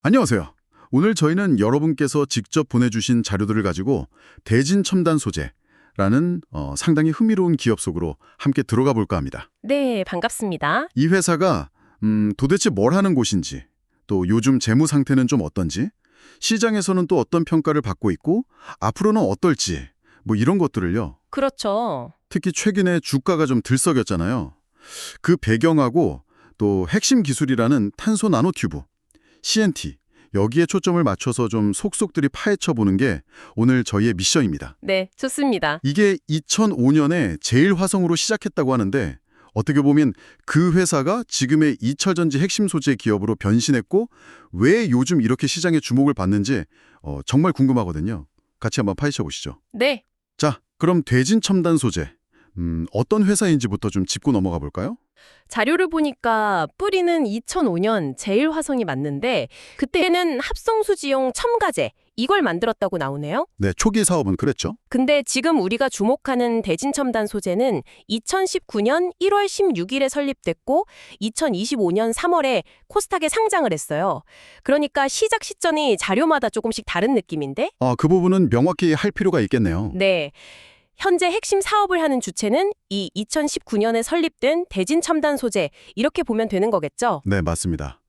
안녕하세요. 오늘 저희는 여러분께서 직접 보내주신 자료들을 가지고 대진첨단 소재라는 상당히 흥미로운 기업 속으로 함께 들어가 볼까 합니다. 네, 반갑습니다. 이 회사가 도대체 뭘 하는 곳인지, 또 요즘 재무 상태는 좀 어떤지, 시장에서는 또 어떤 평가를 받고 있고 앞으로는 어떨지 뭐 이런 것들을요. 그렇죠. 특히 최근에 주가가 좀 들썩였잖아요. 그 배경하고 또 핵심 기술이라는 탄소 나노튜브, CNT, 여기에 초점을 맞춰서 좀 속속들이 파헤쳐 보는 게 오늘 저희의 미션입니다. 네, 좋습니다. 이게 2005년에 제1화성으로 시작했다고 하는데 어떻게 보면 그 회사가 지금의 이철전지 핵심 소재 기업으로 변신했고 왜 요즘 이렇게 시장에 주목을 받는지 정말 궁금하거든요. 같이 한번 파헤쳐 보시죠. 네, 자, 그럼 대진첨단 소재, 어떤 회사인지부터 좀 짚고 넘어가 볼까요? 자료를 보니까 뿌리는 2005년 제1화성이 맞는데 그때는 합성수지용 첨가제 이걸 만들었다고 나오네요. 네, 초기 사업은 그랬죠. 근데 지금 우리가 주목하는 대진첨단 소재는 2019년 1월 16일에 설립됐고 2025년 3월에 코스닥에 상장을 했어요. 그러니까 시작 시점이 자료마다 조금씩 다른 느낌인데? 그 부분은 명확히 할 필요가 있겠네요. 네. 현재 핵심 사업을 하는 주체는 이 2019년에 설립된 대진첨단 소재 이렇게 보면 되는 거겠죠? 네, 맞습니다.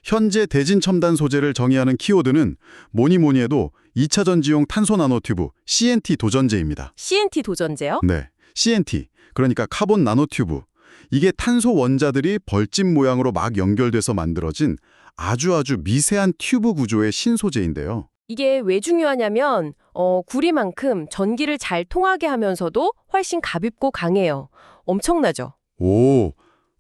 현재 대진첨단 소재를 정의하는 키워드는 뭐니 해도 2차 전지용 탄소 나노튜브 CNT 도전제입니다. CNT 도전제요? 네, CNT, 그러니까 카본 나노튜브. 이게 탄소 원자들이 벌집 모양으로 막 연결돼서 만들어진 아주 미세한 튜브 구조의 신소재인데요. 이게 왜 중요하냐면 구리만큼 전기를 잘 통하게 하면서도 훨씬 가볍고 강해요. 엄청나죠? 오,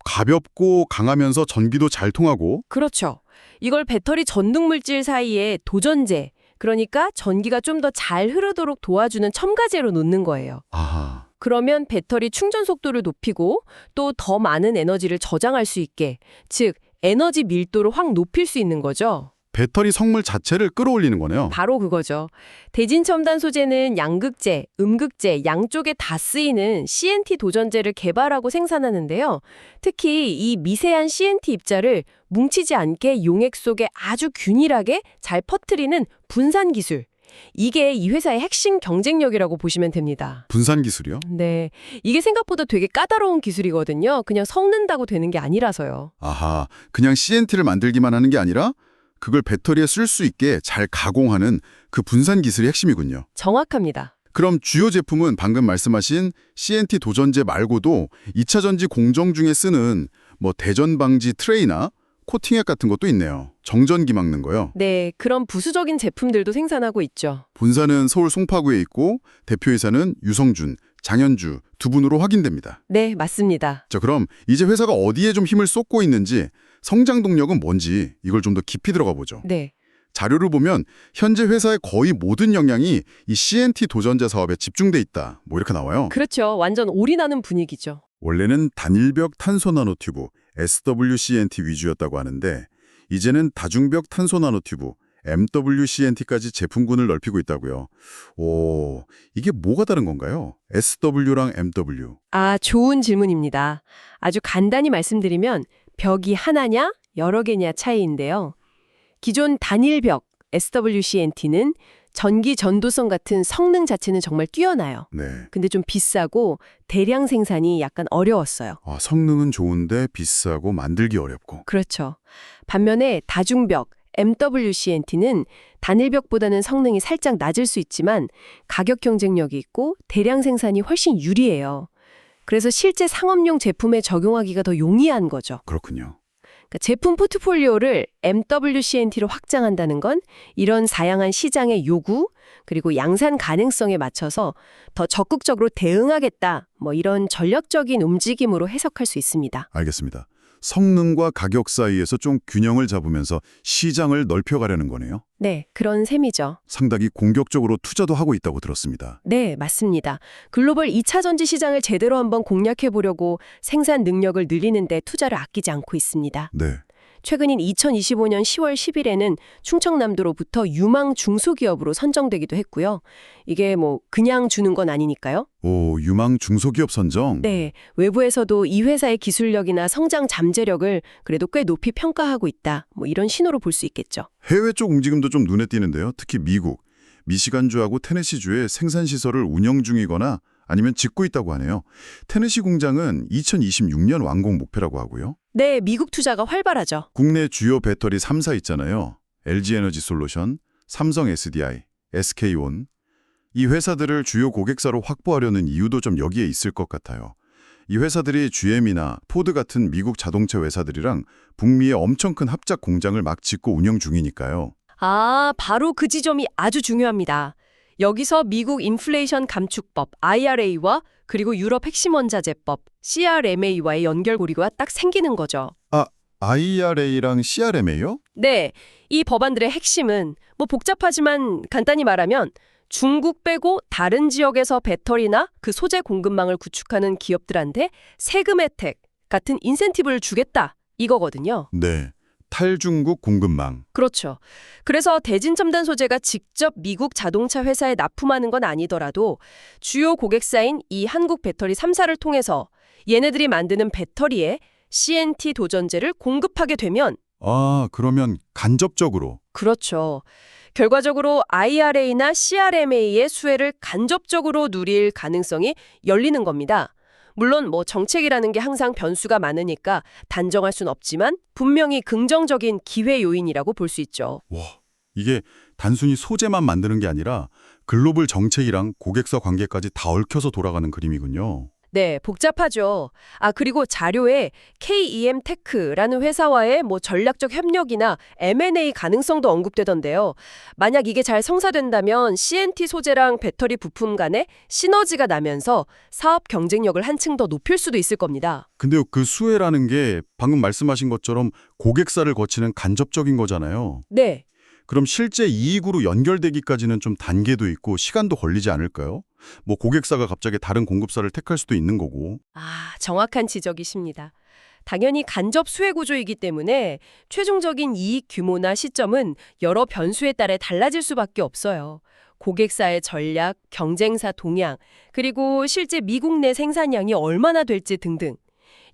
가볍고 강하면서 전기도 잘 통하고. 그렇죠. 이걸 배터리 전등물질 사이에 도전제, 그러니까 전기가 좀 더 잘 흐르도록 도와주는 첨가제로 놓는 거예요. 아하. 그러면 배터리 충전 속도를 높이고 또 더 많은 에너지를 저장할 수 있게, 즉 에너지 밀도를 확 높일 수 있는 거죠. 배터리 성물 자체를 끌어올리는 거네요. 바로 그거죠. 대진첨단 소재는 양극재, 음극재 양쪽에 다 쓰이는 CNT 도전제를 개발하고 생산하는데요. 특히 이 미세한 CNT 입자를 뭉치지 않게 용액 속에 아주 균일하게 잘 퍼뜨리는 분산 기술. 이게 이 회사의 핵심 경쟁력이라고 보시면 됩니다. 분산 기술이요? 네, 이게 생각보다 되게 까다로운 기술이거든요. 그냥 섞는다고 되는 게 아니라서요. 아하, 그냥 CNT를 만들기만 하는 게 아니라 그걸 배터리에 쓸 수 있게 잘 가공하는 그 분산 기술이 핵심이군요. 정확합니다. 그럼 주요 제품은 방금 말씀하신 CNT 도전제 말고도 2차 전지 공정 중에 쓰는 대전 방지 트레이나 코팅액 같은 것도 있네요. 정전기 막는 거요. 네, 그런 부수적인 제품들도 생산하고 있죠. 본사는 서울 송파구에 있고 대표이사는 유성준, 장현주 두 분으로 확인됩니다. 네, 맞습니다. 자, 그럼 이제 회사가 어디에 좀 힘을 쏟고 있는지, 성장 동력은 뭔지 이걸 좀 더 깊이 들어가 보죠. 네. 자료를 보면 현재 회사의 거의 모든 역량이 이 CNT 도전제 사업에 집중돼 있다. 이렇게 나와요. 그렇죠. 완전 올인하는 분위기죠. 원래는 단일벽 탄소 나노튜브 SWCNT 위주였다고 하는데 이제는 다중벽 탄소 나노튜브 MWCNT까지 제품군을 넓히고 있다고요. 오, 이게 뭐가 다른 건가요? SW랑 MW. 아, 좋은 질문입니다. 아주 간단히 말씀드리면 벽이 하나냐, 여러 개냐 차이인데요. 기존 단일벽 SWCNT는 전기 전도성 같은 성능 자체는 정말 뛰어나요. 네. 근데 좀 비싸고 대량 생산이 약간 어려웠어요. 성능은 좋은데 비싸고 만들기 어렵고. 그렇죠. 반면에 다중벽 MWCNT는 단일벽보다는 성능이 살짝 낮을 수 있지만 가격 경쟁력이 있고 대량 생산이 훨씬 유리해요. 그래서 실제 상업용 제품에 적용하기가 더 용이한 거죠. 그렇군요. 그러니까 제품 포트폴리오를 MWCNT로 확장한다는 건 이런 다양한 시장의 요구 그리고 양산 가능성에 맞춰서 더 적극적으로 대응하겠다. 이런 전략적인 움직임으로 해석할 수 있습니다. 알겠습니다. 성능과 가격 사이에서 좀 균형을 잡으면서 시장을 넓혀가려는 거네요. 네, 그런 셈이죠. 상당히 공격적으로 투자도 하고 있다고 들었습니다. 네, 맞습니다. 글로벌 2차 전지 시장을 제대로 한번 공략해 보려고 생산 능력을 늘리는 데 투자를 아끼지 않고 있습니다. 네. 최근인 2025년 10월 10일에는 충청남도로부터 유망 중소기업으로 선정되기도 했고요. 이게 뭐 그냥 주는 건 아니니까요. 오, 유망 중소기업 선정? 네, 외부에서도 이 회사의 기술력이나 성장 잠재력을 그래도 꽤 높이 평가하고 있다. 뭐 이런 신호로 볼 수 있겠죠. 해외 쪽 움직임도 좀 눈에 띄는데요. 특히 미국, 미시간주하고 테네시주에 생산시설을 운영 중이거나 아니면 짓고 있다고 하네요. 테네시 공장은 2026년 완공 목표라고 하고요. 네, 미국 투자가 활발하죠. 국내 주요 배터리 3사 있잖아요. LG에너지 솔루션, 삼성 SDI, SK온. 이 회사들을 주요 고객사로 확보하려는 이유도 좀 여기에 있을 것 같아요. 이 회사들이 GM이나 포드 같은 미국 자동차 회사들이랑 북미에 엄청 큰 합작 공장을 막 짓고 운영 중이니까요. 아, 바로 그 지점이 아주 중요합니다. 여기서 미국 인플레이션 감축법 IRA와 그리고 유럽 핵심 원자재법 CRMA와의 연결고리가 딱 생기는 거죠. IRA랑 CRMA요? 네, 이 법안들의 핵심은 뭐 복잡하지만 간단히 말하면 중국 빼고 다른 지역에서 배터리나 그 소재 공급망을 구축하는 기업들한테 세금 혜택 같은 인센티브를 주겠다 이거거든요. 네. 탈중국 공급망. 그렇죠. 그래서 대진첨단 소재가 직접 미국 자동차 회사에 납품하는 건 아니더라도 주요 고객사인 이 한국 배터리 3사를 통해서 얘네들이 만드는 배터리에 CNT 도전제를 공급하게 되면 아, 그러면 간접적으로. 그렇죠. 결과적으로 IRA나 CRMA의 수혜를 간접적으로 누릴 가능성이 열리는 겁니다. 물론 뭐 정책이라는 게 항상 변수가 많으니까 단정할 순 없지만 분명히 긍정적인 기회 요인이라고 볼 수 있죠. 와, 이게 단순히 소재만 만드는 게 아니라 글로벌 정책이랑 고객사 관계까지 다 얽혀서 돌아가는 그림이군요. 네, 복잡하죠. 아, 그리고 자료에 KEM 테크라는 회사와의 뭐 전략적 협력이나 M&A 가능성도 언급되던데요. 만약 이게 잘 성사된다면 CNT 소재랑 배터리 부품 간에 시너지가 나면서 사업 경쟁력을 한층 더 높일 수도 있을 겁니다. 근데요, 그 수혜라는 게 방금 말씀하신 것처럼 고객사를 거치는 간접적인 거잖아요. 네. 그럼 실제 이익으로 연결되기까지는 좀 단계도 있고 시간도 걸리지 않을까요? 뭐 고객사가 갑자기 다른 공급사를 택할 수도 있는 거고. 아, 정확한 지적이십니다. 당연히 간접 수혜 구조이기 때문에 최종적인 이익 규모나 시점은 여러 변수에 따라 달라질 수밖에 없어요. 고객사의 전략, 경쟁사 동향, 그리고 실제 미국 내 생산량이 얼마나 될지 등등.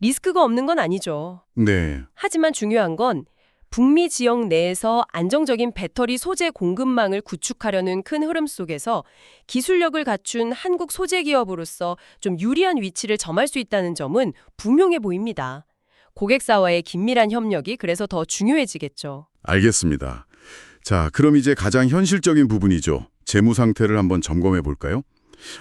리스크가 없는 건 아니죠. 네. 하지만 중요한 건 북미 지역 내에서 안정적인 배터리 소재 공급망을 구축하려는 큰 흐름 속에서 기술력을 갖춘 한국 소재 기업으로서 좀 유리한 위치를 점할 수 있다는 점은 분명해 보입니다. 고객사와의 긴밀한 협력이 그래서 더 중요해지겠죠. 알겠습니다. 자, 그럼 이제 가장 현실적인 부분이죠. 재무 상태를 한번 점검해 볼까요?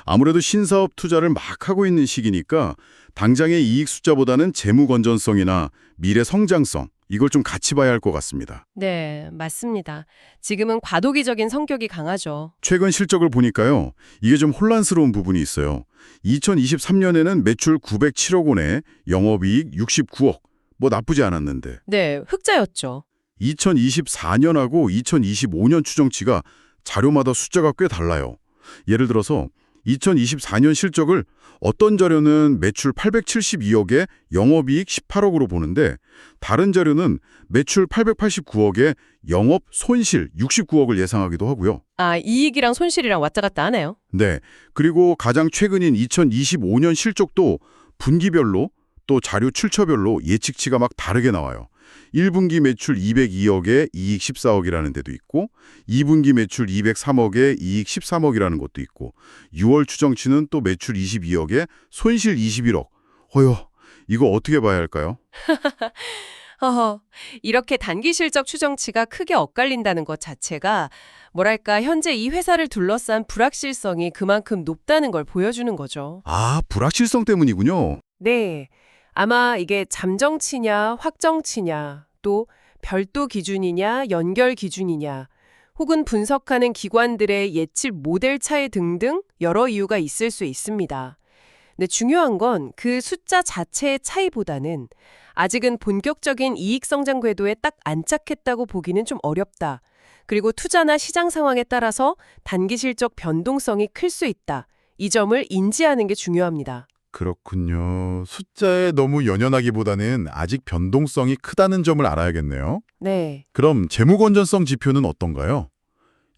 아무래도 신사업 투자를 막 하고 있는 시기니까 당장의 이익 숫자보다는 재무 건전성이나 미래 성장성, 이걸 좀 같이 봐야 할 것 같습니다. 네, 맞습니다. 지금은 과도기적인 성격이 강하죠. 최근 실적을 보니까요. 이게 좀 혼란스러운 부분이 있어요. 2023년에는 매출 907억 원에 영업이익 69억. 뭐 나쁘지 않았는데. 네, 흑자였죠. 2024년하고 2025년 추정치가 자료마다 숫자가 꽤 달라요. 예를 들어서 2024년 실적을 어떤 자료는 매출 872억에 영업이익 18억으로 보는데 다른 자료는 매출 889억에 영업 손실 69억을 예상하기도 하고요. 아, 이익이랑 손실이랑 왔다 갔다 하네요. 네, 그리고 가장 최근인 2025년 실적도 분기별로 또 자료 출처별로 예측치가 막 다르게 나와요. 1분기 매출 202억에 이익 14억이라는 데도 있고 2분기 매출 203억에 이익 13억이라는 것도 있고 6월 추정치는 또 매출 22억에 손실 21억. 허여, 이거 어떻게 봐야 할까요? 허허, 이렇게 단기 실적 추정치가 크게 엇갈린다는 것 자체가 뭐랄까 현재 이 회사를 둘러싼 불확실성이 그만큼 높다는 걸 보여주는 거죠. 아, 불확실성 때문이군요. 네, 아마 이게 잠정치냐 확정치냐 또 별도 기준이냐 연결 기준이냐 혹은 분석하는 기관들의 예측 모델 차이 등등 여러 이유가 있을 수 있습니다. 근데 중요한 건 그 숫자 자체의 차이보다는 아직은 본격적인 이익 성장 궤도에 딱 안착했다고 보기는 좀 어렵다. 그리고 투자나 시장 상황에 따라서 단기 실적 변동성이 클 수 있다. 이 점을 인지하는 게 중요합니다. 그렇군요. 숫자에 너무 연연하기보다는 아직 변동성이 크다는 점을 알아야겠네요. 네. 그럼 재무 건전성 지표는 어떤가요?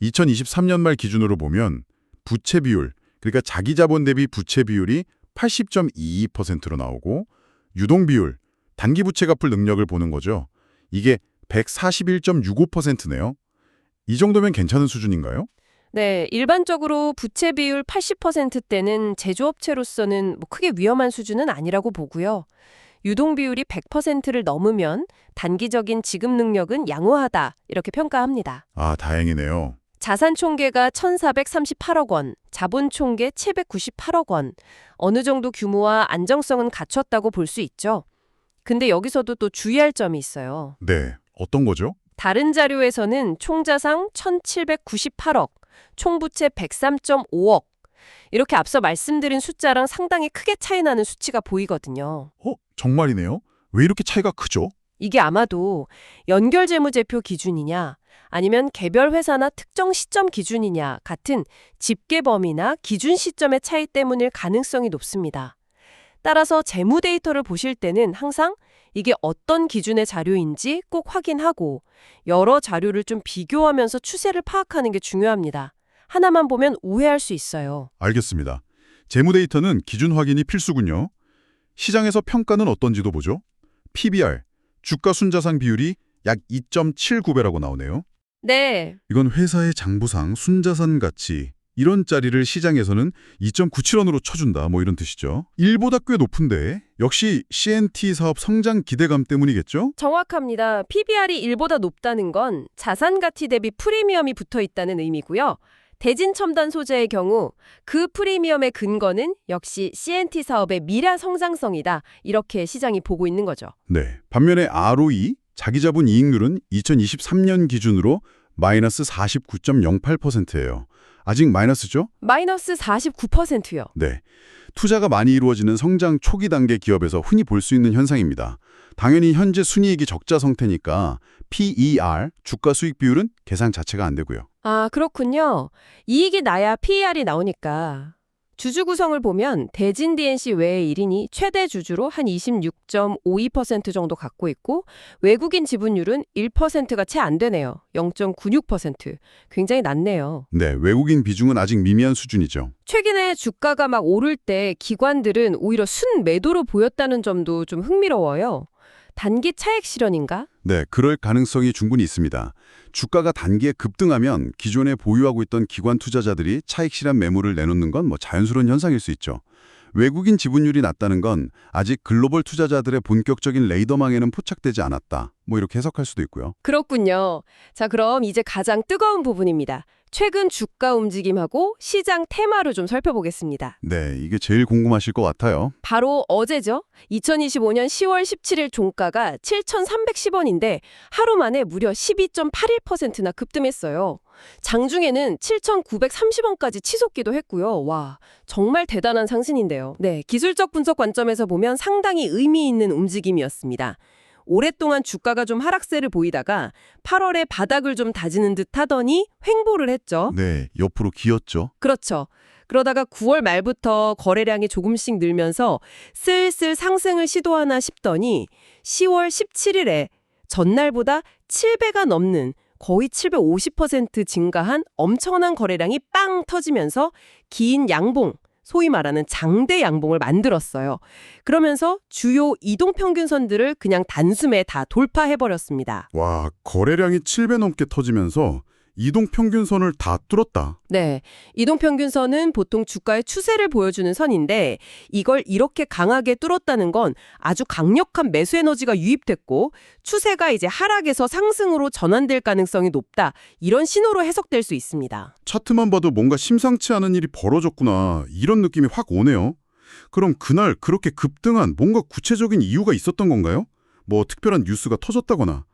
2023년 말 기준으로 보면 부채 비율, 그러니까 자기 자본 대비 부채 비율이 80.22%로 나오고 유동 비율, 단기 부채 갚을 능력을 보는 거죠. 이게 141.65%네요. 이 정도면 괜찮은 수준인가요? 네, 일반적으로 부채 비율 80%대는 제조업체로서는 크게 위험한 수준은 아니라고 보고요. 유동 비율이 100%를 넘으면 단기적인 지급 능력은 양호하다 이렇게 평가합니다. 아, 다행이네요. 자산 총계가 1,438억 원, 자본 총계 798억 원. 어느 정도 규모와 안정성은 갖췄다고 볼 수 있죠. 근데 여기서도 또 주의할 점이 있어요. 네, 어떤 거죠? 다른 자료에서는 총자산 1,798억, 총부채 103.5억. 이렇게 앞서 말씀드린 숫자랑 상당히 크게 차이 나는 수치가 보이거든요. 정말이네요. 왜 이렇게 차이가 크죠? 이게 아마도 연결재무제표 기준이냐 아니면 개별 회사나 특정 시점 기준이냐 같은 집계 범위나 기준 시점의 차이 때문일 가능성이 높습니다. 따라서 재무 데이터를 보실 때는 항상 이게 어떤 기준의 자료인지 꼭 확인하고 여러 자료를 좀 비교하면서 추세를 파악하는 게 중요합니다. 하나만 보면 오해할 수 있어요. 알겠습니다. 재무 데이터는 기준 확인이 필수군요. 시장에서 평가는 어떤지도 보죠. PBR, 주가 순자산 비율이 약 2.79배라고 나오네요. 네. 이건 회사의 장부상 순자산 가치 이런 짜리를 시장에서는 2.97원으로 쳐준다 뭐 이런 뜻이죠. 1보다 꽤 높은데 역시 CNT 사업 성장 기대감 때문이겠죠? 정확합니다. PBR이 1보다 높다는 건 자산 가치 대비 프리미엄이 붙어 있다는 의미고요. 대진 첨단 소재의 경우 그 프리미엄의 근거는 역시 CNT 사업의 미래 성장성이다. 이렇게 시장이 보고 있는 거죠. 네. 반면에 ROE, 자기자본 이익률은 2023년 기준으로 마이너스 49.08%예요. 아직 마이너스죠? 마이너스 49%요. 네. 투자가 많이 이루어지는 성장 초기 단계 기업에서 흔히 볼 수 있는 현상입니다. 당연히 현재 순이익이 적자 상태니까 PER, 주가 수익 비율은 계산 자체가 안 되고요. 아, 그렇군요. 이익이 나야 PER이 나오니까. 주주 구성을 보면 대진 DNC 외의 1인이 최대 주주로 한 26.52% 정도 갖고 있고 외국인 지분율은 1%가 채 안 되네요. 0.96%. 굉장히 낮네요. 네, 외국인 비중은 아직 미미한 수준이죠. 최근에 주가가 막 오를 때 기관들은 오히려 순매도로 보였다는 점도 좀 흥미로워요. 단기 차익 실현인가? 네, 그럴 가능성이 충분히 있습니다. 주가가 단기에 급등하면 기존에 보유하고 있던 기관 투자자들이 차익 실현 매물을 내놓는 건 자연스러운 현상일 수 있죠. 외국인 지분율이 낮다는 건 아직 글로벌 투자자들의 본격적인 레이더망에는 포착되지 않았다. 이렇게 해석할 수도 있고요. 그렇군요. 자, 그럼 이제 가장 뜨거운 부분입니다. 최근 주가 움직임하고 시장 테마를 좀 살펴보겠습니다. 네, 이게 제일 궁금하실 것 같아요. 바로 어제죠. 2025년 10월 17일 종가가 7,310원인데 하루 만에 무려 12.81%나 급등했어요. 장중에는 7,930원까지 치솟기도 했고요. 와, 정말 대단한 상승인데요. 네, 기술적 분석 관점에서 보면 상당히 의미 있는 움직임이었습니다. 오랫동안 주가가 좀 하락세를 보이다가 8월에 바닥을 좀 다지는 듯 하더니 횡보를 했죠. 네, 옆으로 기었죠. 그렇죠. 그러다가 9월 말부터 거래량이 조금씩 늘면서 슬슬 상승을 시도하나 싶더니 10월 17일에 전날보다 7배가 넘는 거의 750% 증가한 엄청난 거래량이 빵 터지면서 긴 양봉, 소위 말하는 장대 양봉을 만들었어요. 그러면서 주요 이동평균선들을 그냥 단숨에 다 돌파해버렸습니다. 와, 거래량이 7배 넘게 터지면서 이동평균선을 다 뚫었다. 네, 이동평균선은 보통 주가의 추세를 보여주는 선인데 이걸 이렇게 강하게 뚫었다는 건 아주 강력한 매수 에너지가 유입됐고 추세가 이제 하락에서 상승으로 전환될 가능성이 높다. 이런 신호로 해석될 수 있습니다. 차트만 봐도 뭔가 심상치 않은 일이 벌어졌구나. 이런 느낌이 확 오네요. 그럼 그날 그렇게 급등한 뭔가 구체적인 이유가 있었던 건가요? 특별한 뉴스가 터졌다거나.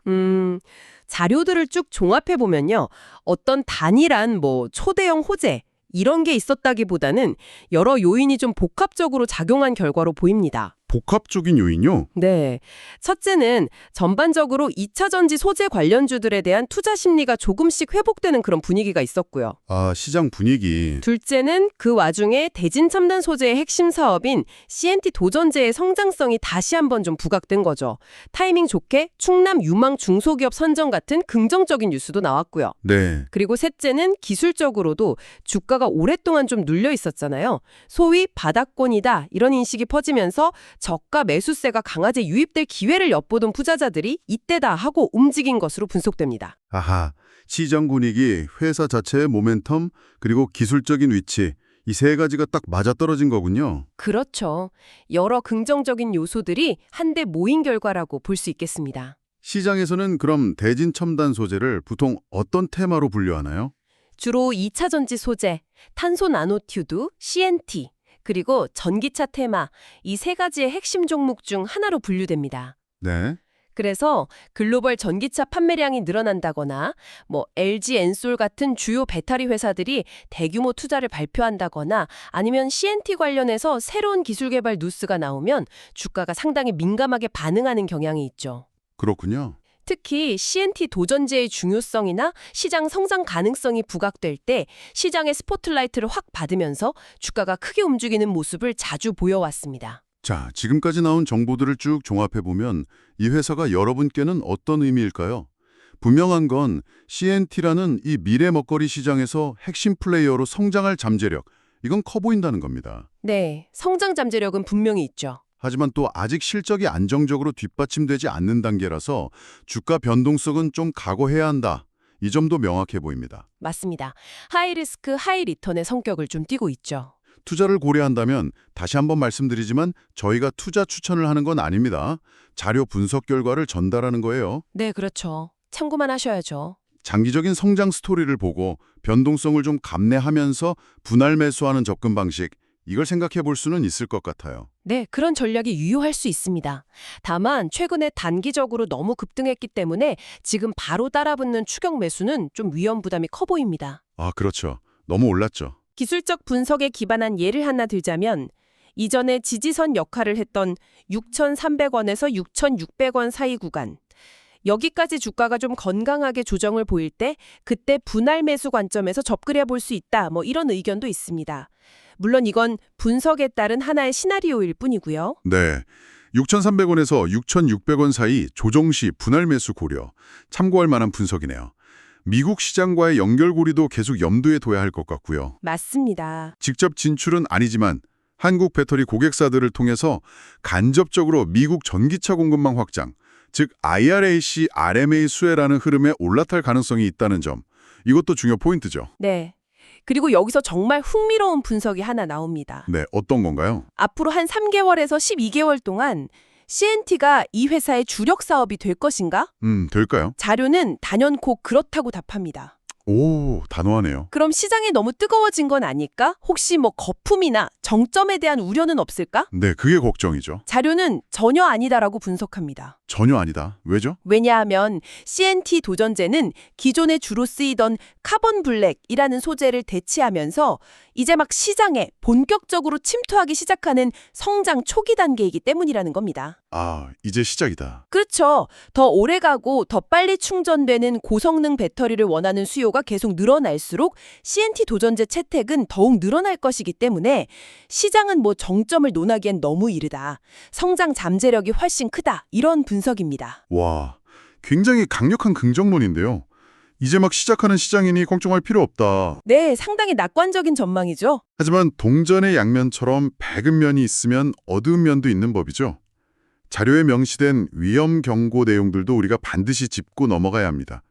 자료들을 쭉 종합해보면요. 어떤 단일한 초대형 호재 이런 게 있었다기보다는 여러 요인이 좀 복합적으로 작용한 결과로 보입니다. 복합적인 요인요? 네. 첫째는 전반적으로 2차 전지 소재 관련주들에 대한 투자 심리가 조금씩 회복되는 그런 분위기가 있었고요. 아, 시장 분위기. 둘째는 그 와중에 대진 첨단 소재의 핵심 사업인 CNT 도전제의 성장성이 다시 한번 좀 부각된 거죠. 타이밍 좋게 충남 유망 중소기업 선정 같은 긍정적인 뉴스도 나왔고요. 네. 그리고 셋째는 기술적으로도 주가가 오랫동안 좀 눌려 있었잖아요. 소위 바닥권이다 이런 인식이 퍼지면서 저가 매수세가 강하게 유입될 기회를 엿보던 투자자들이 이때다 하고 움직인 것으로 분석됩니다. 아하, 시장 분위기, 회사 자체의 모멘텀, 그리고 기술적인 위치, 이 세 가지가 딱 맞아떨어진 거군요. 그렇죠. 여러 긍정적인 요소들이 한데 모인 결과라고 볼 수 있겠습니다. 시장에서는 그럼 대진 첨단 소재를 보통 어떤 테마로 분류하나요? 주로 2차 전지 소재, 탄소 나노튜브, CNT, 그리고 전기차 테마, 이 세 가지의 핵심 종목 중 하나로 분류됩니다. 네. 그래서 글로벌 전기차 판매량이 늘어난다거나 LG 엔솔 같은 주요 배터리 회사들이 대규모 투자를 발표한다거나 아니면 CNT 관련해서 새로운 기술 개발 뉴스가 나오면 주가가 상당히 민감하게 반응하는 경향이 있죠. 그렇군요. 특히 CNT 도전제의 중요성이나 시장 성장 가능성이 부각될 때 시장의 스포트라이트를 확 받으면서 주가가 크게 움직이는 모습을 자주 보여왔습니다. 자, 지금까지 나온 정보들을 쭉 종합해보면 이 회사가 여러분께는 어떤 의미일까요? 분명한 건 CNT라는 이 미래 먹거리 시장에서 핵심 플레이어로 성장할 잠재력, 이건 커 보인다는 겁니다. 네, 성장 잠재력은 분명히 있죠. 하지만 또 아직 실적이 안정적으로 뒷받침되지 않는 단계라서 주가 변동성은 좀 각오해야 한다. 이 점도 명확해 보입니다. 맞습니다. 하이리스크, 하이리턴의 성격을 좀 띠고 있죠. 투자를 고려한다면 다시 한번 말씀드리지만 저희가 투자 추천을 하는 건 아닙니다. 자료 분석 결과를 전달하는 거예요. 네, 그렇죠. 참고만 하셔야죠. 장기적인 성장 스토리를 보고 변동성을 좀 감내하면서 분할 매수하는 접근 방식, 이걸 생각해 볼 수는 있을 것 같아요. 네, 그런 전략이 유효할 수 있습니다. 다만 최근에 단기적으로 너무 급등했기 때문에 지금 바로 따라붙는 추격 매수는 좀 위험 부담이 커 보입니다. 아, 그렇죠. 너무 올랐죠. 기술적 분석에 기반한 예를 하나 들자면 이전에 지지선 역할을 했던 6,300원에서 6,600원 사이 구간. 여기까지 주가가 좀 건강하게 조정을 보일 때 그때 분할 매수 관점에서 접근해 볼 수 있다. 이런 의견도 있습니다. 물론 이건 분석에 따른 하나의 시나리오일 뿐이고요. 네. 6,300원에서 6,600원 사이 조정 시 분할 매수 고려. 참고할 만한 분석이네요. 미국 시장과의 연결고리도 계속 염두에 둬야 할 것 같고요. 맞습니다. 직접 진출은 아니지만 한국 배터리 고객사들을 통해서 간접적으로 미국 전기차 공급망 확장, 즉 IRAC RMA 수혜라는 흐름에 올라탈 가능성이 있다는 점, 이것도 중요 포인트죠. 네. 그리고 여기서 정말 흥미로운 분석이 하나 나옵니다. 네, 어떤 건가요? 앞으로 한 3개월에서 12개월 동안 CNT가 이 회사의 주력 사업이 될 것인가? 될까요? 자료는 단연코 그렇다고 답합니다. 오, 단호하네요. 그럼 시장이 너무 뜨거워진 건 아닐까? 혹시 거품이나 정점에 대한 우려는 없을까? 네, 그게 걱정이죠. 자료는 전혀 아니다라고 분석합니다. 전혀 아니다. 왜죠? 왜냐하면 CNT 도전제는 기존에 주로 쓰이던 카본 블랙이라는 소재를 대체하면서 이제 막 시장에 본격적으로 침투하기 시작하는 성장 초기 단계이기 때문이라는 겁니다. 아, 이제 시작이다. 그렇죠. 더 오래가고 더 빨리 충전되는 고성능 배터리를 원하는 수요가 계속 늘어날수록 CNT 도전제 채택은 더욱 늘어날 것이기 때문에 시장은 정점을 논하기엔 너무 이르다. 성장 잠재력이 훨씬 크다. 이런 분석입니다. 와, 굉장히 강력한 긍정론인데요. 이제 막 시작하는 시장이니 걱정할 필요 없다. 네, 상당히 낙관적인 전망이죠. 하지만 동전의 양면처럼 밝은 면이 있으면 어두운 면도 있는 법이죠. 자료에 명시된 위험 경고 내용들도 우리가 반드시 짚고 넘어가야 합니다.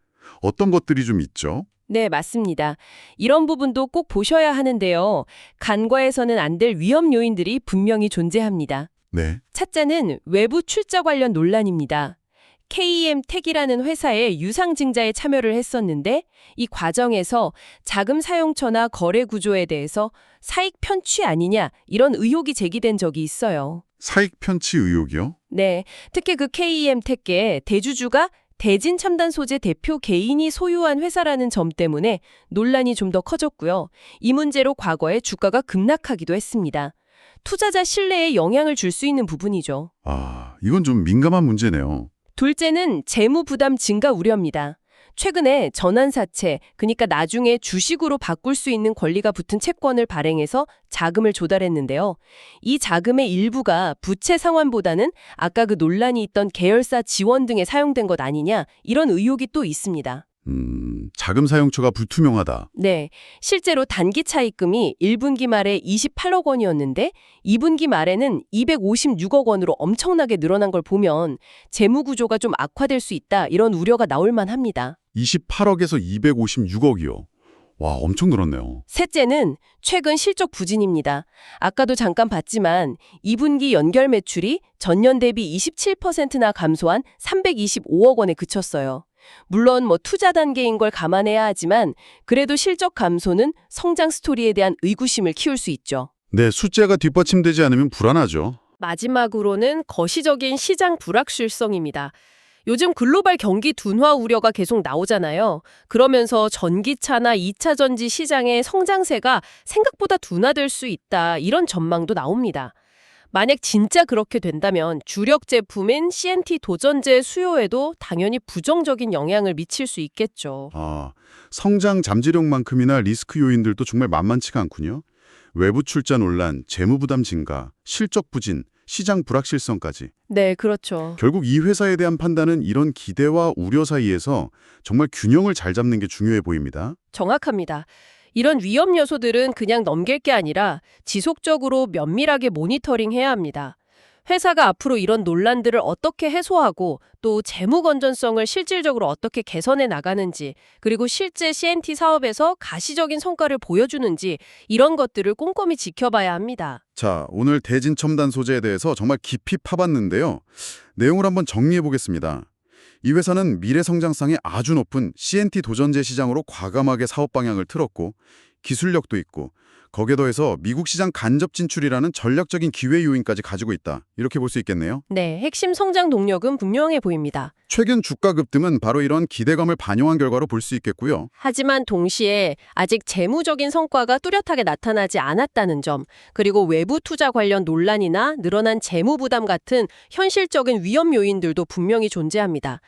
어떤 것들이 좀 있죠? 네, 맞습니다. 이런 부분도 꼭 보셔야 하는데요. 간과해서는 안 될 위험 요인들이 분명히 존재합니다. 네. 첫째는 외부 출자 관련 논란입니다. KEM텍이라는 회사의 유상증자에 참여를 했었는데 이 과정에서 자금 사용처나 거래 구조에 대해서 사익 편취 아니냐 이런 의혹이 제기된 적이 있어요. 사익 편취 의혹이요? 네, 특히 그 KEM텍의 대주주가 대진 첨단 소재 대표 개인이 소유한 회사라는 점 때문에 논란이 좀 더 커졌고요. 이 문제로 과거에 주가가 급락하기도 했습니다. 투자자 신뢰에 영향을 줄 수 있는 부분이죠. 아, 이건 좀 민감한 문제네요. 둘째는 재무 부담 증가 우려입니다. 최근에 전환사채, 그러니까 나중에 주식으로 바꿀 수 있는 권리가 붙은 채권을 발행해서 자금을 조달했는데요. 이 자금의 일부가 부채 상환보다는 아까 그 논란이 있던 계열사 지원 등에 사용된 것 아니냐, 이런 의혹이 또 있습니다. 자금 사용처가 불투명하다. 네, 실제로 단기 차입금이 1분기 말에 28억 원이었는데 2분기 말에는 256억 원으로 엄청나게 늘어난 걸 보면 재무 구조가 좀 악화될 수 있다, 이런 우려가 나올 만합니다. 28억에서 256억이요. 와, 엄청 늘었네요. 셋째는 최근 실적 부진입니다. 아까도 잠깐 봤지만 2분기 연결 매출이 전년 대비 27%나 감소한 325억 원에 그쳤어요. 물론 투자 단계인 걸 감안해야 하지만 그래도 실적 감소는 성장 스토리에 대한 의구심을 키울 수 있죠. 네, 숫자가 뒷받침되지 않으면 불안하죠. 마지막으로는 거시적인 시장 불확실성입니다. 요즘 글로벌 경기 둔화 우려가 계속 나오잖아요. 그러면서 전기차나 2차 전지 시장의 성장세가 생각보다 둔화될 수 있다, 이런 전망도 나옵니다. 만약 진짜 그렇게 된다면 주력 제품인 CNT 도전제 수요에도 당연히 부정적인 영향을 미칠 수 있겠죠. 아, 성장 잠재력만큼이나 리스크 요인들도 정말 만만치가 않군요. 외부 출자 논란, 재무 부담 증가, 실적 부진, 시장 불확실성까지. 네, 그렇죠. 결국 이 회사에 대한 판단은 이런 기대와 우려 사이에서 정말 균형을 잘 잡는 게 중요해 보입니다. 정확합니다. 이런 위험 요소들은 그냥 넘길 게 아니라 지속적으로 면밀하게 모니터링해야 합니다. 회사가 앞으로 이런 논란들을 어떻게 해소하고 또 재무 건전성을 실질적으로 어떻게 개선해 나가는지, 그리고 실제 CNT 사업에서 가시적인 성과를 보여주는지, 이런 것들을 꼼꼼히 지켜봐야 합니다. 자, 오늘 대진 첨단 소재에 대해서 정말 깊이 파봤는데요. 내용을 한번 정리해 보겠습니다. 이 회사는 미래 성장성이 아주 높은 CNT 도전제 시장으로 과감하게 사업 방향을 틀었고 기술력도 있고 거기에 더해서 미국 시장 간접 진출이라는 전략적인 기회 요인까지 가지고 있다. 이렇게 볼 수 있겠네요. 네, 핵심 성장 동력은 분명해 보입니다. 최근 주가 급등은 바로 이런 기대감을 반영한 결과로 볼 수 있겠고요. 하지만 동시에 아직 재무적인 성과가 뚜렷하게 나타나지 않았다는 점, 그리고 외부 투자 관련 논란이나 늘어난 재무 부담 같은 현실적인 위험 요인들도 분명히 존재합니다.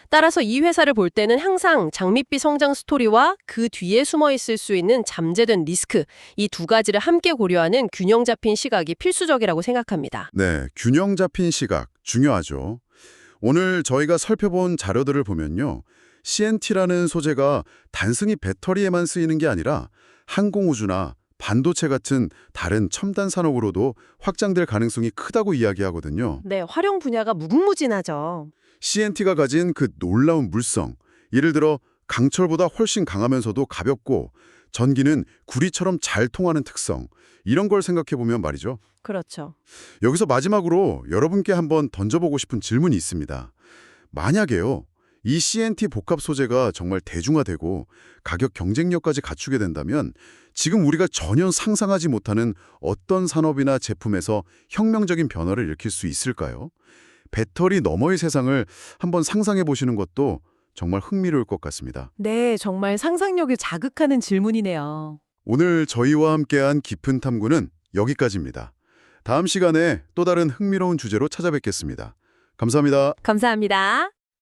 따라서 이 회사를 볼 때는 항상 장밋빛 성장 스토리와 그 뒤에 숨어 있을 수 있는 잠재된 리스크, 이 두 가지를 함께 고려하는 균형 잡힌 시각이 필수적이라고 생각합니다. 네, 균형 잡힌 시각 중요하죠. 오늘 저희가 살펴본 자료들을 보면요. CNT라는 소재가 단순히 배터리에만 쓰이는 게 아니라 항공우주나 반도체 같은 다른 첨단 산업으로도 확장될 가능성이 크다고 이야기하거든요. 네, 활용 분야가 무궁무진하죠. CNT가 가진 그 놀라운 물성, 예를 들어 강철보다 훨씬 강하면서도 가볍고 전기는 구리처럼 잘 통하는 특성, 이런 걸 생각해보면 말이죠. 그렇죠. 여기서 마지막으로 여러분께 한번 던져보고 싶은 질문이 있습니다. 만약에요, 이 CNT 복합 소재가 정말 대중화되고 가격 경쟁력까지 갖추게 된다면 지금 우리가 전혀 상상하지 못하는 어떤 산업이나 제품에서 혁명적인 변화를 일으킬 수 있을까요? 배터리 너머의 세상을 한번 상상해 보시는 것도 정말 흥미로울 것 같습니다. 네, 정말 상상력을 자극하는 질문이네요. 오늘 저희와 함께한 깊은 탐구는 여기까지입니다. 다음 시간에 또 다른 흥미로운 주제로 찾아뵙겠습니다. 감사합니다. 감사합니다.